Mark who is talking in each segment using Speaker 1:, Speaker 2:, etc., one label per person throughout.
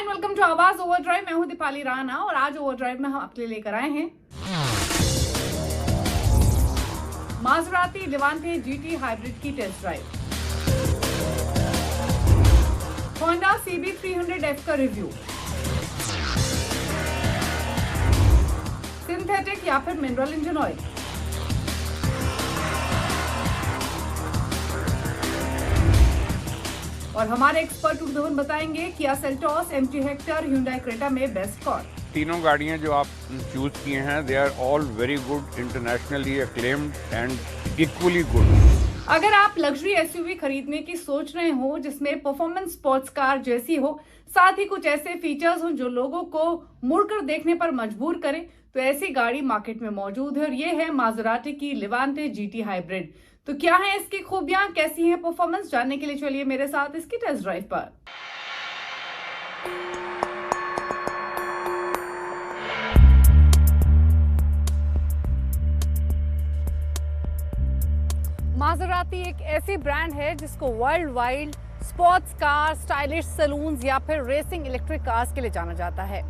Speaker 1: And welcome to आवाज overdrive. मैं हूं दीपाली राणा और आज ओवरड्राइव में हम आपके लिए लेकर आए हैं मासेराती लिवांटे जीटी हाइब्रिड की टेस्ट ड्राइव, होंडा CB300F का रिव्यू, सिंथेटिक या फिर मिनरल इंजन ऑयल, और हमारे एक्सपर्ट उर्दूवन बताएंगे किया Seltos, MG Hector, Hyundai Creta में बेस्ट कौन।
Speaker 2: तीनों गाड़ियां जो आप चूज किए हैं they are all very good, internationally acclaimed and equally good.
Speaker 1: अगर आप लग्जरी SUV खरीदने की सोच रहे हो जिसमें परफॉर्मेंस स्पोर्ट्स कार जैसी हो, साथ ही कुछ ऐसे फीचर्स हो जो लोगों को मुड़कर देखने पर मजबूर करे, तो ऐसी गाड़ी मार्केट में मौजूद है और ये है मासेराती की लिवांटे जीटी हाइब्रिड। तो क्या है इसकी खूबियां, कैसी है परफॉर्मेंस, जानने के लिए चलिए मेरे साथ इसकी टेस्ट ड्राइव पर। मासेराती एक ऐसी ब्रांड है जिसको world wide sports car, stylish salons या फिर रेसिंग इलेक्ट्रिक कार्स के लिए जाना जाता है।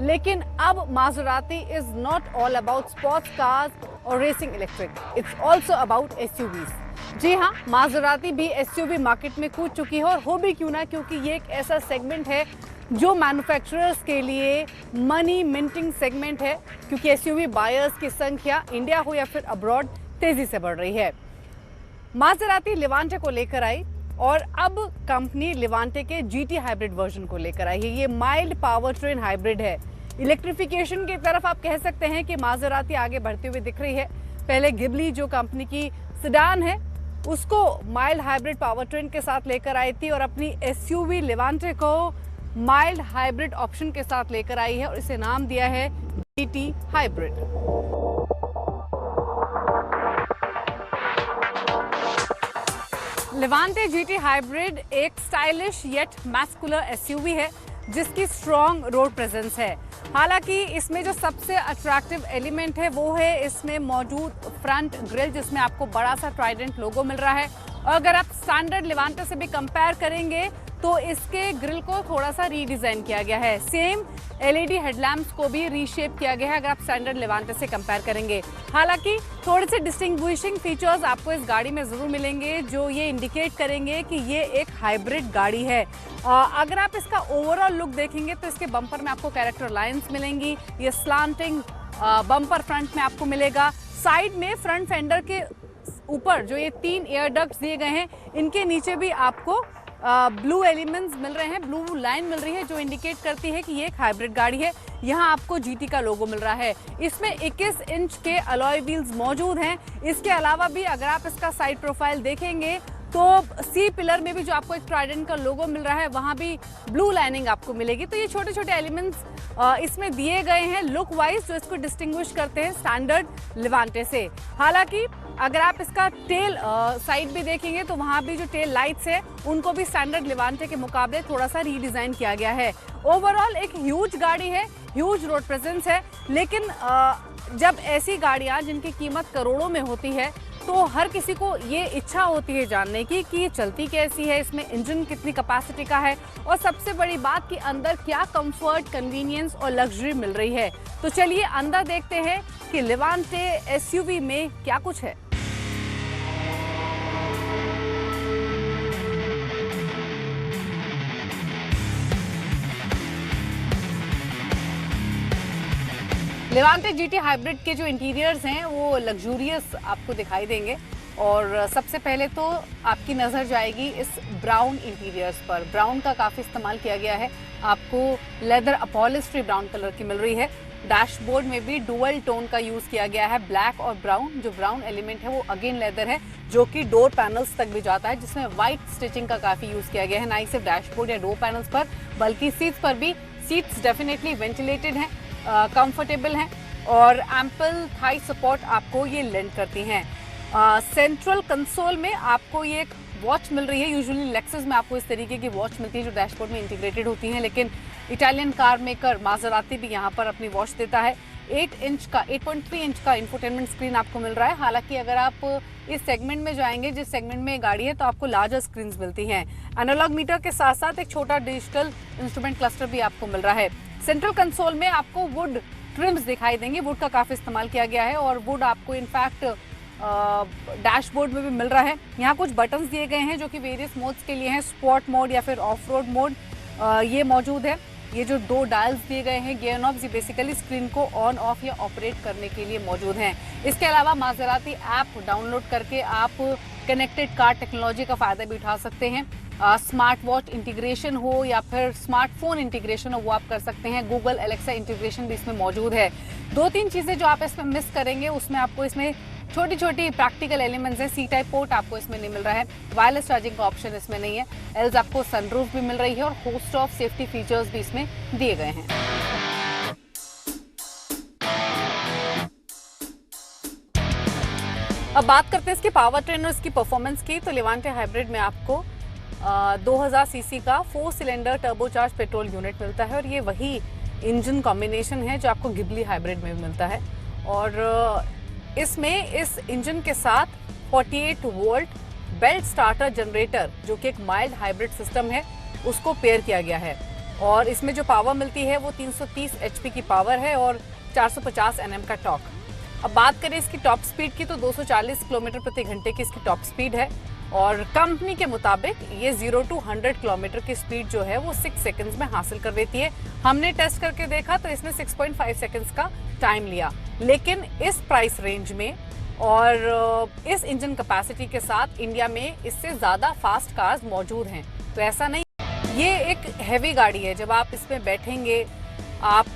Speaker 1: लेकिन अब Maserati is not all about sports cars और racing electric, it's also about SUVs। जी हाँ, मासेराती भी SUV मार्केट में कूद चुकी है और हो भी क्यों ना, क्योंकि ये एक ऐसा सेगमेंट है जो मैन्युफैक्चरर्स के लिए मनी मिंटिंग सेगमेंट है, क्योंकि SUV बायर्स की संख्या इंडिया हो या फिर अब्रॉड तेजी से बढ़ रही है। मासेराती लिवांटे को लेकर आई और अब कंपनी लिवांटे के जीटी हाइब्रिड वर्जन को लेकर आई है। ये माइल्ड पावर ट्रेन हाइब्रिड है। इलेक्ट्रिफिकेशन की तरफ आप कह सकते हैं कि मासेराती आगे बढ़ती हुई दिख रही है। पहले गिबली जो कंपनी की सेडान है उसको माइल्ड हाइब्रिड पावर ट्रेन के साथ लेकर आई थी और अपनी SUV लिवांटे को माइल्ड हाइब्रिड ऑप्शन के साथ लेकर आई है और इसे नाम दिया है जीटी हाइब्रिड। लिवांटे जीटी हाइब्रिड एक स्टाइलिश येट मैस्कुलर SUV है जिसकी स्ट्रॉन्ग रोड प्रेजेंस है। हालांकि इसमें जो सबसे अट्रैक्टिव एलिमेंट है वो है इसमें मौजूद फ्रंट ग्रिल, जिसमें आपको बड़ा सा ट्राइडेंट लोगो मिल रहा है। और अगर आप स्टैंडर्ड लिवांटे से भी कंपेयर करेंगे तो इसके ग्रिल को थोड़ा सा रीडिजाइन किया गया है। सेम LED हेडलैम्प्स को भी रीशेप किया गया है अगर आप स्टैंडर्ड लिवांटे से कंपेयर करेंगे। हालांकि थोड़े से डिस्टिंग्विशिंग फीचर्स आपको इस गाड़ी में जरूर मिलेंगे जो ये इंडिकेट करेंगे कि ये एक हाइब्रिड गाड़ी है। अगर आप इसका ओवरऑल लुक देखेंगे तो इसके बम्पर में आपको कैरेक्टर लाइंस मिलेंगी। ये स्लांटिंग बम्पर फ्रंट में आपको मिलेगा। साइड में फ्रंट फेंडर के ऊपर जो ये 3 एयर डक्ट्स दिए गए हैं, इनके नीचे भी आपको ब्लू एलिमेंट्स मिल रहे हैं, ब्लू लाइन मिल रही है जो इंडिकेट करती है कि ये एक हाइब्रिड गाड़ी है। यहाँ आपको जीटी का लोगो मिल रहा है। इसमें 21 इंच के अलॉय व्हील्स मौजूद हैं। इसके अलावा भी अगर आप इसका साइड प्रोफाइल देखेंगे तो सी पिलर में भी जो आपको एक ट्राइडेंट का लोगो मिल रहा है वहाँ भी ब्लू लाइनिंग आपको मिलेगी। तो ये छोटे छोटे एलिमेंट्स इसमें दिए गए हैं लुक वाइज जो इसको डिस्टिंग्विश करते हैं स्टैंडर्ड लिवांटे से। हालांकि अगर आप इसका टेल साइड भी देखेंगे तो वहाँ भी जो टेल लाइट्स है उनको भी स्टैंडर्ड लिवांटे के मुकाबले थोड़ा सा रीडिजाइन किया गया है। ओवरऑल एक ह्यूज गाड़ी है, ह्यूज रोड प्रेजेंस है। लेकिन जब ऐसी गाड़ियाँ जिनकी कीमत करोड़ों में होती है तो हर किसी को ये इच्छा होती है जानने की कि ये चलती कैसी है, इसमें इंजन कितनी कैपेसिटी का है और सबसे बड़ी बात कि अंदर क्या कंफर्ट, कन्वीनियंस और लग्जरी मिल रही है। तो चलिए अंदर देखते हैं कि लिवांटे SUV में क्या कुछ है। लिवांटे जीटी हाइब्रिड के जो इंटीरियर्स हैं वो लग्जूरियस आपको दिखाई देंगे और सबसे पहले तो आपकी नज़र जाएगी इस ब्राउन इंटीरियर्स पर। ब्राउन का काफ़ी इस्तेमाल किया गया है, आपको लेदर अपॉलिस्ट्री ब्राउन कलर की मिल रही है। डैशबोर्ड में भी डुअल टोन का यूज़ किया गया है, ब्लैक और ब्राउन। जो ब्राउन एलिमेंट है वो अगेन लेदर है जो कि डोर पैनल्स तक भी जाता है, जिसमें वाइट स्टिचिंग का काफ़ी यूज़ किया गया है, ना ही सिर्फ डैशबोर्ड या डोर पैनल्स पर बल्कि सीट्स पर भी। सीट्स डेफिनेटली वेंटिलेटेड हैं, कंफर्टेबल हैं और एम्पल थाई सपोर्ट आपको ये लेंड करती हैं। सेंट्रल कंसोल में आपको ये एक वॉच मिल रही है। यूजुअली लेक्सस में आपको इस तरीके की वॉच मिलती है जो डैशबोर्ड में इंटीग्रेटेड होती हैं, लेकिन इटालियन कार मेकर मासेराती भी यहाँ पर अपनी वॉच देता है। 8.3 इंच का इंफोटेनमेंट स्क्रीन आपको मिल रहा है। हालांकि अगर आप इस सेगमेंट में जाएंगे, जिस सेगमेंट में गाड़ी है, तो आपको लार्जर स्क्रीन मिलती हैं। एनालॉग मीटर के साथ साथ एक छोटा डिजिटल इंस्ट्रूमेंट क्लस्टर भी आपको मिल रहा है। सेंट्रल कंसोल में आपको वुड ट्रिम्स दिखाई देंगे। वुड का काफ़ी इस्तेमाल किया गया है और वुड आपको इनफैक्ट डैशबोर्ड में भी मिल रहा है। यहाँ कुछ बटन्स दिए गए हैं जो कि वेरियस मोड्स के लिए हैं। स्पोर्ट मोड या फिर ऑफ रोड मोड ये मौजूद है। ये जो 2 डायल्स दिए गए हैं, गियर नॉब्स, ये बेसिकली स्क्रीन को ऑन ऑफ या ऑपरेट करने के लिए मौजूद हैं। इसके अलावा मासेराती ऐप डाउनलोड करके आप कनेक्टेड कार टेक्नोलॉजी का फ़ायदा भी उठा सकते हैं। स्मार्ट वॉच इंटीग्रेशन हो या फिर स्मार्टफोन इंटीग्रेशन हो, वो आप कर सकते हैं। गूगल एलेक्सा इंटीग्रेशन भी इसमें मौजूद है। 2-3 चीज़ें जो आप इसमें मिस करेंगे, उसमें आपको इसमें छोटी छोटी प्रैक्टिकल एलिमेंट्स हैं। सी टाइप पोर्ट आपको इसमें नहीं मिल रहा है। वायरलेस चार्जिंग का ऑप्शन इसमें नहीं है। एल्स आपको सनरूफ भी मिल रही है और होस्ट ऑफ सेफ्टी फीचर्स भी इसमें दिए गए हैं। अब बात करते हैं इसकी पावर ट्रेन और इसकी परफॉर्मेंस की। तो लेवांटे हाइब्रिड में आपको 2000 सीसी का 4 सिलेंडर टर्बोचार्ज पेट्रोल यूनिट मिलता है और ये वही इंजन कॉम्बिनेशन है जो आपको गिबली हाइब्रिड में भी मिलता है। और इसमें इस इंजन के साथ 48 वोल्ट बेल्ट स्टार्टर जनरेटर, जो कि एक माइल्ड हाइब्रिड सिस्टम है, उसको पेयर किया गया है। और इसमें जो पावर मिलती है वो 330 HP की पावर है और 450 Nm का टॉर्क। अब बात करें इसकी टॉप स्पीड की, तो 240 किलोमीटर प्रति घंटे की इसकी टॉप स्पीड है और कंपनी के मुताबिक ये 0 to 100 किलोमीटर की स्पीड जो है वो 6 सेकंड्स में हासिल कर देती है। हमने टेस्ट करके देखा तो इसने 6.5 सेकंड्स का टाइम लिया। लेकिन इस प्राइस रेंज में और इस इंजन कैपेसिटी के साथ इंडिया में इससे ज़्यादा फास्ट कार्स मौजूद हैं। तो ऐसा नहीं, ये एक हैवी गाड़ी है। जब आप इसमें बैठेंगे, आप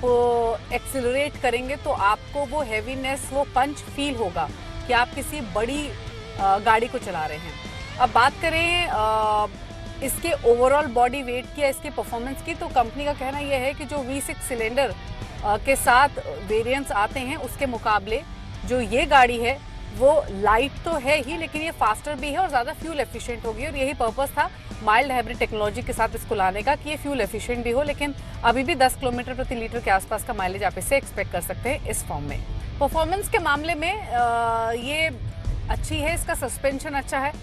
Speaker 1: एक्सिलरेट करेंगे तो आपको वो हैवीनेस, वो पंच फील होगा कि आप किसी बड़ी गाड़ी को चला रहे हैं। अब बात करें इसके ओवरऑल बॉडी वेट की या इसके परफॉर्मेंस की, तो कंपनी का कहना यह है कि जो V6 सिलेंडर के साथ वेरिएंट्स आते हैं उसके मुकाबले जो ये गाड़ी है वो लाइट तो है ही, लेकिन ये फास्टर भी है और ज़्यादा फ्यूल एफिशिएंट होगी। और यही पर्पस था माइल्ड हाइब्रिड टेक्नोलॉजी के साथ इसको लाने का कि ये फ्यूल एफिशिएंट भी हो, लेकिन अभी भी 10 किलोमीटर प्रति लीटर के आसपास का माइलेज आप इससे एक्सपेक्ट कर सकते हैं इस फॉर्म में। परफॉर्मेंस के मामले में ये अच्छी है। इसका सस्पेंशन अच्छा है।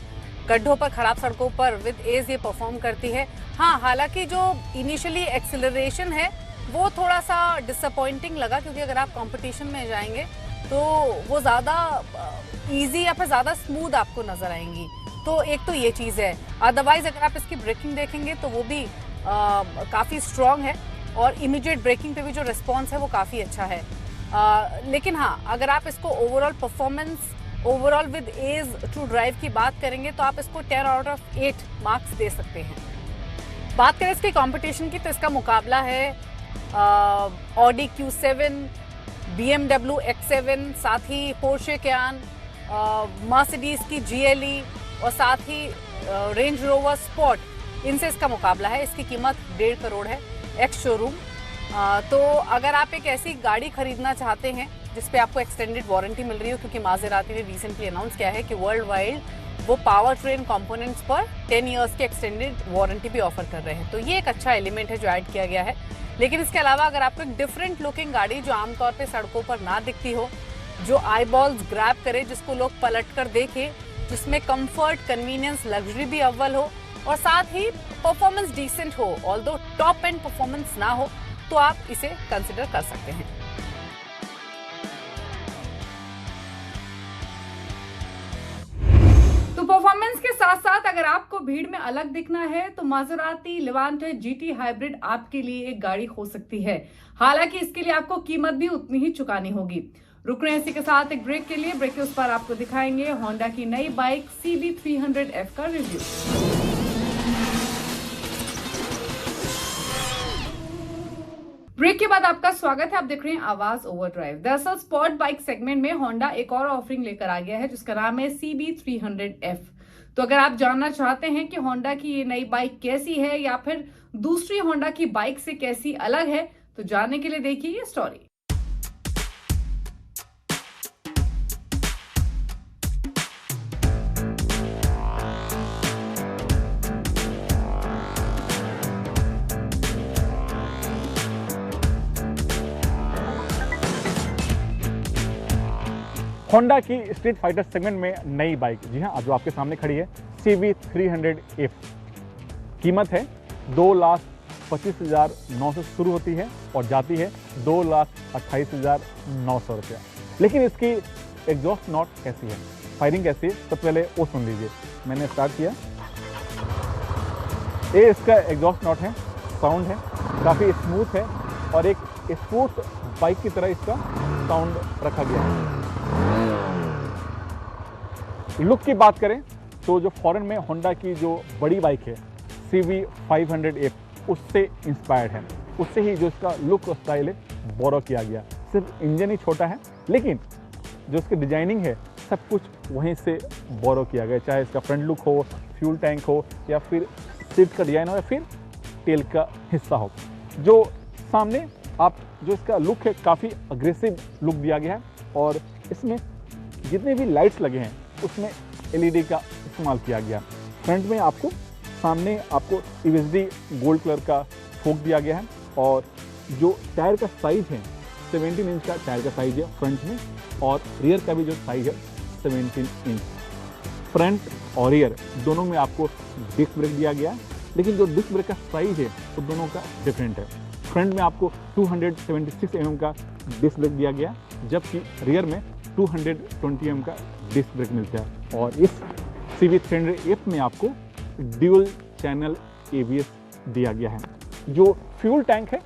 Speaker 1: गड्ढों पर, खराब सड़कों पर विद एज ये परफॉर्म करती है। हाँ, हालांकि जो इनिशियली एक्सिलरेशन है वो थोड़ा सा डिसअपॉइंटिंग लगा, क्योंकि अगर आप कंपटीशन में जाएंगे तो वो ज़्यादा इजी या फिर ज़्यादा स्मूथ आपको नज़र आएंगी। तो एक तो ये चीज़ है। अदरवाइज अगर आप इसकी ब्रेकिंग देखेंगे तो वो भी काफ़ी स्ट्रॉन्ग है और इमीडिएट ब्रेकिंग पे भी जो रिस्पॉन्स है वो काफ़ी अच्छा है। लेकिन हाँ, अगर आप इसको overall performance, overall with ease to drive की बात करेंगे तो आप इसको 10 आउट ऑफ 8 मार्क्स दे सकते हैं। बात करें इसके कंपटीशन की, तो इसका मुकाबला है ऑडी Q7, BMW X7, साथ ही पोर्शे कैन, मर्सिडीज की GLE और साथ ही रेंज रोवर स्पॉट। इनसे इसका मुकाबला है। इसकी कीमत 1.5 करोड़ है एक्स शोरूम। तो अगर आप एक ऐसी गाड़ी खरीदना चाहते हैं जिसपे आपको एक्सटेंडेड वारंटी मिल रही हो, क्योंकि मासेराती ने रिसेंटली अनाउंस किया है कि वर्ल्ड वाइड वो पावर ट्रेन कंपोनेंट्स पर 10 इयर्स की एक्सटेंडेड वारंटी भी ऑफर कर रहे हैं, तो ये एक अच्छा एलिमेंट है जो ऐड किया गया है। लेकिन इसके अलावा अगर आपको एक डिफरेंट लुकिंग गाड़ी जो आमतौर पे सड़कों पर ना दिखती हो, जो आई बॉल्स ग्रैब करे, जिसको लोग पलट कर देखें, जिसमें कंफर्ट, कन्वीनियंस, लग्जरी भी अव्वल हो और साथ ही परफॉर्मेंस डिसेंट हो, ऑल्दो टॉप एंड परफॉर्मेंस ना हो, तो आप इसे कंसिडर कर सकते हैं। तो परफॉर्मेंस के साथ साथ अगर आपको भीड़ में अलग दिखना है तो मासेराती लेवांटे GT हाइब्रिड आपके लिए एक गाड़ी हो सकती है। हालांकि इसके लिए आपको कीमत भी उतनी ही चुकानी होगी। रुक रहे हैं इसी के साथ एक ब्रेक के लिए। ब्रेक के उस पर आपको दिखाएंगे होंडा की नई बाइक CB300F का रिव्यू। ब्रेक के बाद आपका स्वागत है। आप देख रहे हैं आवाज ओवरड्राइव। दरअसल स्पोर्ट बाइक सेगमेंट में होंडा एक और ऑफरिंग लेकर आ गया है जिसका नाम है CB300F। तो अगर आप जानना चाहते हैं कि होंडा की ये नई बाइक कैसी है या फिर दूसरी होंडा की बाइक से कैसी अलग है, तो जानने के लिए देखिए ये स्टोरी।
Speaker 3: होंडा की स्ट्रीट फाइटर सेगमेंट में नई बाइक, जी हाँ, जो आपके सामने खड़ी है CV300F। कीमत है 2,25,900 से शुरू होती है और जाती है 2,28,900 रुपया। लेकिन इसकी एग्जॉस्ट नॉट कैसी है, फायरिंग कैसी है, सबसे पहले वो सुन लीजिए। मैंने स्टार्ट किया, ये इसका एग्जॉस्ट नॉट है, साउंड है, काफ़ी स्मूथ है और एक स्पोर्ट्स बाइक की तरह इसका साउंड रखा गया है। लुक की बात करें तो जो फॉरेन में होंडा की जो बड़ी बाइक है CV500F, उससे इंस्पायर्ड है, उससे ही जो इसका लुक और स्टाइल है बोरो किया गया। सिर्फ इंजन ही छोटा है, लेकिन जो इसकी डिजाइनिंग है सब कुछ वहीं से बोरो किया गया, चाहे इसका फ्रंट लुक हो, फ्यूल टैंक हो, या फिर सीट का डिजाइन हो, या फिर टेल का हिस्सा हो। जो सामने आप जो इसका लुक है, काफ़ी अग्रेसिव लुक दिया गया है और इसमें जितने भी लाइट्स लगे हैं उसमें LED का इस्तेमाल किया गया। फ्रंट में आपको सामने आपको USD गोल्ड कलर का फोक दिया गया है और जो टायर का साइज है 17 इंच का टायर का साइज है फ्रंट में, और रियर का भी जो साइज है 17 इंच। फ्रंट और रियर दोनों में आपको डिस्क ब्रेक दिया गया है, लेकिन जो डिस्क ब्रेक का साइज है वो दोनों का डिफरेंट है। फ्रंट में आपको 276 mm का डिस्क ब्रेक दिया गया, जबकि रियर में 220 mm का डिस्क ब्रेक मिलता है। और इस CV300F में आपको ड्यूल चैनल ABS दिया गया है। जो फ्यूल टैंक है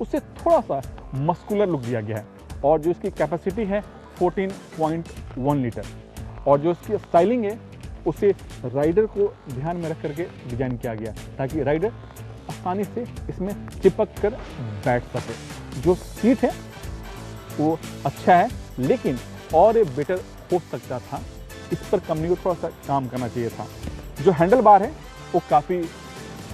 Speaker 3: उससे थोड़ा सा मस्कुलर लुक दिया गया है और जो इसकी कैपेसिटी है 14.1 लीटर, और जो इसकी स्टाइलिंग है उसे राइडर को ध्यान में रख करके डिजाइन किया गया ताकि राइडर आसानी से इसमें चिपक कर बैठ सके। जो सीट है वो अच्छा है, लेकिन और ये बेटर हो सकता था, इस पर कंपनी को थोड़ा सा काम करना चाहिए था। जो हैंडल बार है वो काफ़ी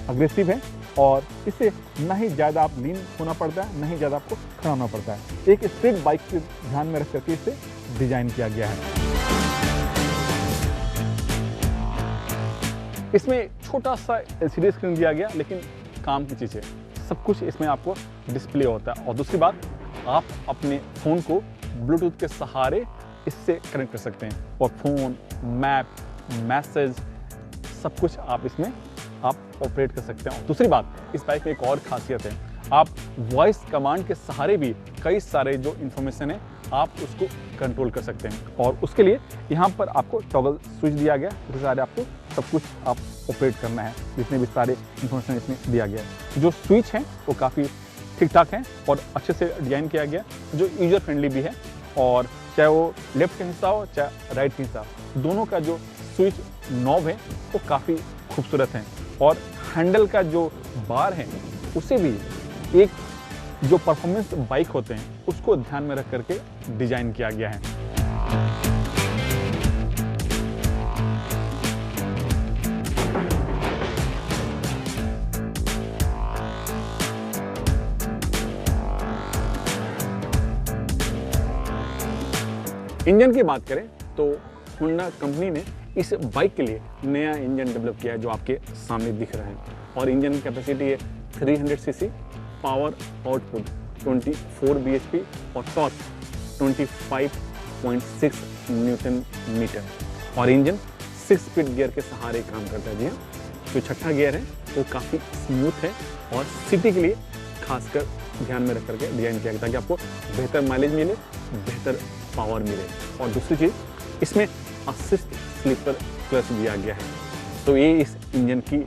Speaker 3: अग्रेसिव है और इससे ना ही ज़्यादा आप लीन होना पड़ता है, ना ही ज़्यादा आपको खड़ा होना पड़ता है। एक स्ट्रीट बाइक के ध्यान में रख करके इसे डिजाइन किया गया है। इसमें छोटा सा LCD स्क्रीन दिया गया, लेकिन काम की चीज़ है, सब कुछ इसमें आपको डिस्प्ले होता है। और दूसरी बात, आप अपने फ़ोन को ब्लूटूथ के सहारे इससे कनेक्ट कर सकते हैं और फ़ोन, मैप, मैसेज, सब कुछ आप इसमें आप ऑपरेट कर सकते हैं। और दूसरी बात, इस बाइक में एक और खासियत है, आप वॉइस कमांड के सहारे भी कई सारे जो इन्फॉर्मेशन है आप उसको कंट्रोल कर सकते हैं। और उसके लिए यहाँ पर आपको टॉगल स्विच दिया गया, जिसके सहारे आपको सब कुछ आप ऑपरेट करना है, जितने भी सारे इन्फॉर्मेशन इसमें दिया गया है। जो स्विच हैं वो काफ़ी ठीक ठाक हैं और अच्छे से डिजाइन किया गया, जो यूजर फ्रेंडली भी है। और चाहे वो लेफ्ट का हिस्सा हो चाहे राइट का हिस्सा, दोनों का जो स्विच नॉब है वो काफ़ी खूबसूरत है। और हैंडल का जो बार है उसे भी एक जो परफॉर्मेंस बाइक होते हैं उसको ध्यान में रख करके डिजाइन किया गया है। इंजन की बात करें तो होंडा कंपनी ने इस बाइक के लिए नया इंजन डेवलप किया है, जो आपके सामने दिख रहा है। और इंजन की कैपेसिटी है 300 सीसी, पावर आउटपुट 24 bhp और टॉर्क 25.6 न्यूटन मीटर। और इंजन 6 स्पीड गियर के सहारे काम करता है। जी हाँ, जो छठा गियर है वो काफ़ी स्मूथ है और सिटी के लिए खासकर ध्यान में रख करके डिजाइन किया गया ताकि आपको बेहतर माइलेज मिले, बेहतर पावर मिले। और दूसरी चीज़, इसमें असिस्ट स्लीपर क्लच दिया गया है, तो ये इस इंजन की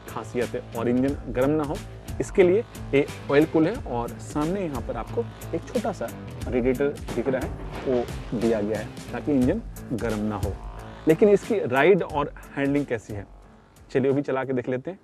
Speaker 3: खासियत है। और इंजन गर्म ना हो इसके लिए ये ऑयल कूल है। और सामने यहाँ पर आपको एक छोटा सा रेडिएटर दिख रहा है, वो दिया गया है ताकि इंजन गर्म ना हो। लेकिन इसकी राइड और हैंडलिंग कैसी है, चलिए वो भी चला के देख लेते हैं।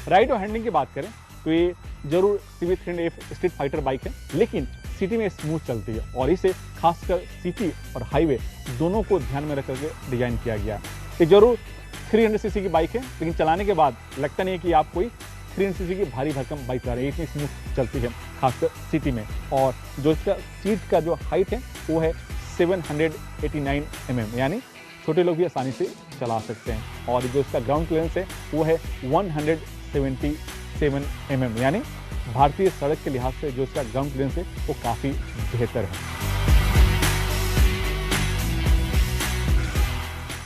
Speaker 3: राइड और हैंडलिंग की बात करें तो ये जरूर CV300F स्ट्रीट फाइटर बाइक है, लेकिन सिटी में स्मूथ चलती है और इसे खासकर सिटी और हाईवे दोनों को ध्यान में रख करके डिजाइन किया गया है। ये जरूर 300cc की बाइक है, लेकिन चलाने के बाद लगता नहीं है कि आप कोई 300cc की भारी भरकम बाइक चला रहे हैं, इतनी स्मूथ चलती है खासकर सिटी में। और जो इसका सीट का जो हाइट है वो है 789 mm, यानी छोटे लोग भी आसानी से चला सकते हैं। और जो इसका ग्राउंड क्लियरेंस है वो है 177 mm, यानी भारतीय सड़क के लिहाज से जो इसका ग्राउंड क्लियरेंस है वो काफ़ी बेहतर है।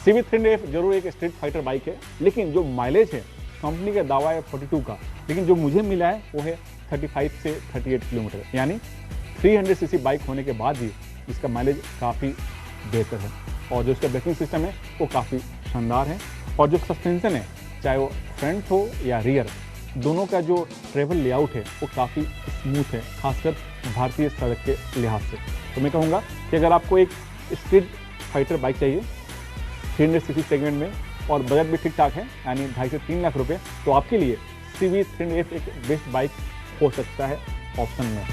Speaker 3: CV300F जरूर एक स्ट्रीट फाइटर बाइक है, लेकिन जो माइलेज है कंपनी का दावा है 42 का, लेकिन जो मुझे मिला है वो है 35 से 38 किलोमीटर, यानी 300cc बाइक होने के बाद भी इसका माइलेज काफ़ी बेहतर है। और जो इसका ब्रेकिंग सिस्टम है वो काफ़ी शानदार है। और जो सस्पेंशन है, चाहे वो फ्रंट हो या रियर, दोनों का जो ट्रेवल लेआउट है वो काफ़ी स्मूथ है, खासकर भारतीय सड़क के लिहाज से। तो मैं कहूँगा कि अगर आपको एक स्ट्रीट फाइटर बाइक चाहिए 300cc सेगमेंट में और बजट भी ठीक ठाक है, यानी 2.5 से 3 लाख रुपए, तो आपके लिए CV300F एक बेस्ट बाइक हो सकता है ऑप्शन में।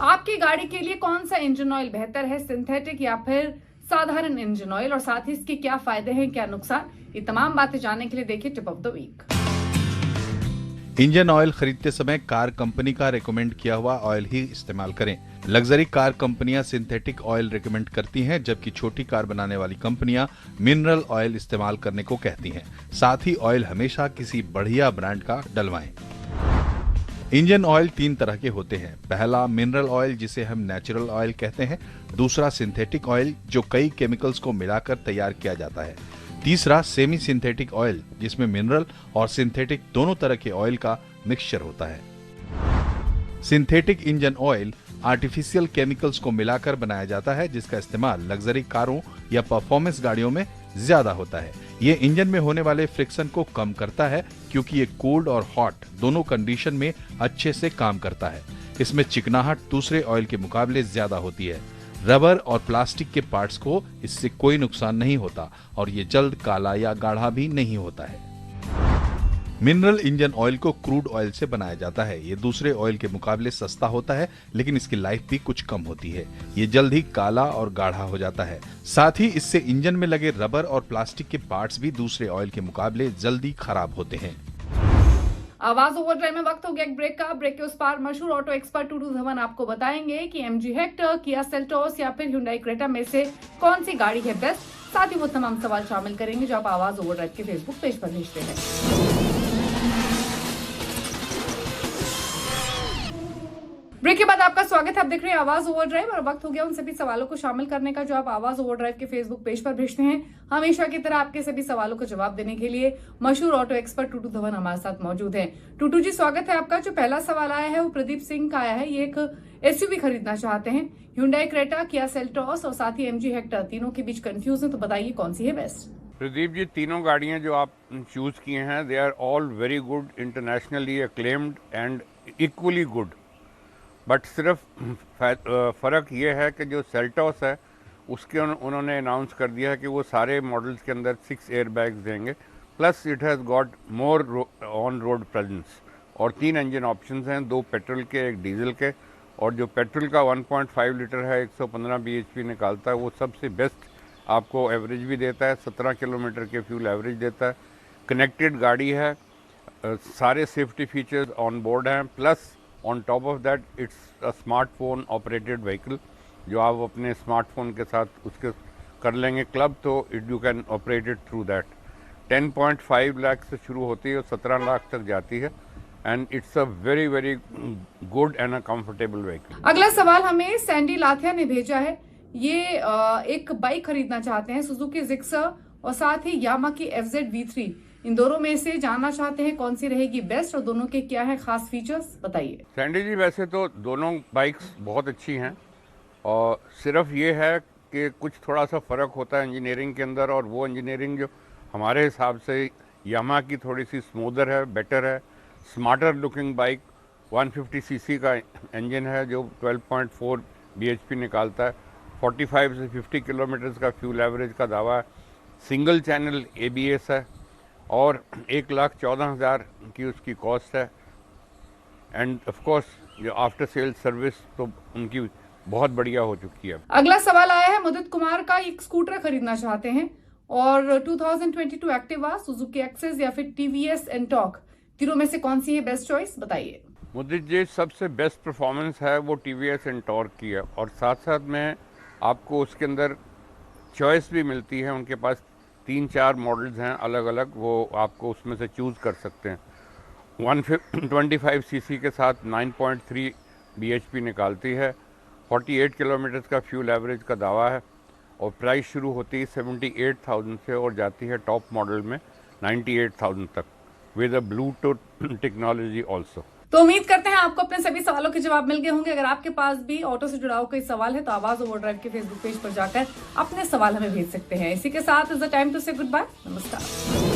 Speaker 1: आपकी गाड़ी के लिए कौन सा इंजन ऑयल बेहतर है, सिंथेटिक या फिर साधारण इंजन ऑयल, और साथ ही इसके क्या फायदे हैं, क्या नुकसान, ये तमाम बातें जानने के लिए देखिए tip of the week.
Speaker 4: Engine oil खरीदते समय कार कंपनी का रेकमेंड किया हुआ ऑयल ही इस्तेमाल करें। लग्जरी कार कंपनियां सिंथेटिक ऑयल रेकमेंड करती हैं, जबकि छोटी कार बनाने वाली कंपनियां मिनरल ऑयल इस्तेमाल करने को कहती हैं। साथ ही ऑयल हमेशा किसी बढ़िया ब्रांड का डलवाएं। इंजन ऑयल 3 तरह के होते हैं। पहला मिनरल ऑयल, जिसे हम नेचुरल ऑयल कहते हैं। दूसरा सिंथेटिक ऑयल, जो कई केमिकल्स को मिलाकर तैयार किया जाता है। तीसरा सेमी सिंथेटिक ऑयल, जिसमें मिनरल और सिंथेटिक दोनों तरह के ऑयल का मिक्सचर होता है। Synthetic engine oil artificial chemicals को मिलाकर बनाया जाता है, जिसका इस्तेमाल लग्जरी कारों या परफॉर्मेंस गाड़ियों में ज्यादा होता है। ये इंजन में होने वाले फ्रिक्शन को कम करता है, क्योंकि ये कोल्ड और हॉट दोनों कंडीशन में अच्छे से काम करता है। इसमें चिकनाहट दूसरे ऑयल के मुकाबले ज्यादा होती है। रबर और प्लास्टिक के पार्ट्स को इससे कोई नुकसान नहीं होता और ये जल्द काला या गाढ़ा भी नहीं होता है। मिनरल इंजन ऑयल को क्रूड ऑयल से बनाया जाता है। ये दूसरे ऑयल के मुकाबले सस्ता होता है, लेकिन इसकी लाइफ भी कुछ कम होती है। ये जल्द ही काला और गाढ़ा हो जाता है। साथ ही इससे इंजन में लगे रबर और प्लास्टिक के पार्ट्स भी दूसरे ऑयल के मुकाबले जल्दी खराब होते हैं।
Speaker 1: आवाज ओवरड्राइव में वक्त हो गया एक ब्रेक का। ब्रेक के उस पार मशहूर ऑटो एक्सपर्ट टूटू धवन आपको बताएंगे कि MG हेक्टर, किया सेल्टोस या फिर Hyundai क्रेटा में से कौन सी गाड़ी है बेस्ट। साथ ही वो तमाम सवाल शामिल करेंगे जो आप आवाज ओवरड्राइव के फेसबुक पेज पर भेजते हैं। ब्रेक के बाद आपका स्वागत है। आप देख रहे हैं आवाज ओवरड्राइव और वक्त हो गया उन सभी सवालों को शामिल करने का जो आप आवाज ओवरड्राइव के फेसबुक पेज पर भेजते हैं। हमेशा की तरह आपके सभी सवालों को जवाब देने के लिए मशहूर ऑटो एक्सपर्ट टूटू धवन हमारे साथ मौजूद हैं। टूटू जी, स्वागत है आपका। जो पहला सवाल आया है वो प्रदीप सिंह का आया है। ये एक SUV खरीदना चाहते हैं, Hyundai क्रेटा, किया सेल्टोस और साथ ही MG हेक्टर, तीनों के बीच कंफ्यूज है, तो बताइए कौन सी है बेस्ट।
Speaker 2: प्रदीप जी, तीनों गाड़ियां जो आप चूज किए हैं, they are all very good, internationally acclaimed and equally good. But सिर्फ फ़र्क ये है कि जो सेल्टोस है उसके उन्होंने अनाउंस कर दिया है कि वो सारे मॉडल्स के अंदर 6 एयर बैग्स देंगे, plus it has got more on road presence. और 3 इंजन ऑप्शंस हैं, 2 पेट्रोल के, 1 डीजल के। और जो पेट्रोल का 1.5 लीटर है, 115 bhp निकालता है, वो सबसे बेस्ट आपको एवरेज भी देता है, 17 किलोमीटर के फ्यूल एवरेज देता है। कनेक्टेड गाड़ी है, सारे सेफ्टी फीचर्स ऑन बोर्ड हैं, plus on top of that it's a smartphone operated vehicle, जो आप अपने स्मार्टफोन के साथ उसके कर लेंगे क्लब, तो you can operate it through that. 10.5 lakh से शुरू होती है और 17 लाख तक जाती है, and it's a very very good and a comfortable vehicle.
Speaker 1: अगला सवाल हमें सैंडी लाथिया ने भेजा है। ये एक बाइक खरीदना चाहते हैं, सुजुकी जिक्सर और साथ ही यामा की FZ V3। इन दोनों में से जानना चाहते हैं कौन सी रहेगी बेस्ट और दोनों के क्या है खास फीचर्स, बताइए।
Speaker 2: सैंडी जी, वैसे तो दोनों बाइक्स बहुत अच्छी हैं और सिर्फ ये है कि कुछ थोड़ा सा फ़र्क होता है इंजीनियरिंग के अंदर, और वो इंजीनियरिंग जो हमारे हिसाब से यामा की थोड़ी सी स्मूदर है, बेटर है, स्मार्टर लुकिंग बाइक। 150 सीसी का इंजन है जो 12.4 bhp निकालता है। 45 से 50 किलोमीटर का फ्यूल एवरेज का दावा है। सिंगल चैनल ABS है और 1,14,000 की उसकी कॉस्ट है। एंड ऑफ कोर्स जो आफ्टर सेल सर्विस तो उनकी बहुत बढ़िया हो चुकी है।
Speaker 1: अगला सवाल आया है मुदित कुमार का, एक स्कूटर खरीदना चाहते हैं और 2022 एक्टिवा, सुजुकी एक्सेस या फिर TVS एंटॉर्क, तीनों में से कौन सी है बेस्ट चॉइस, बताइए।
Speaker 2: मुदित जी, सबसे बेस्ट परफॉर्मेंस है वो TVS एंटॉर्क की है और साथ साथ में आपको उसके अंदर चॉइस भी मिलती है। उनके पास 3-4 मॉडल्स हैं अलग अलग, वो आपको उसमें से चूज़ कर सकते हैं। 125 सीसी के साथ 9.3 bhp निकालती है। 48 किलोमीटर का फ्यूल एवरेज का दावा है और प्राइस शुरू होती है 78,000 से और जाती है टॉप मॉडल में 98,000 तक with a Bluetooth technology also.
Speaker 1: तो उम्मीद करते हैं आपको अपने सभी सवालों के जवाब मिल गए होंगे। अगर आपके पास भी ऑटो से जुड़ा हुआ कोई सवाल है तो आवाज ओवरड्राइव के फेसबुक पेज पर जाकर अपने सवाल हमें भेज सकते हैं। इसी के साथ इज द टाइम टू से गुड बाय, नमस्कार।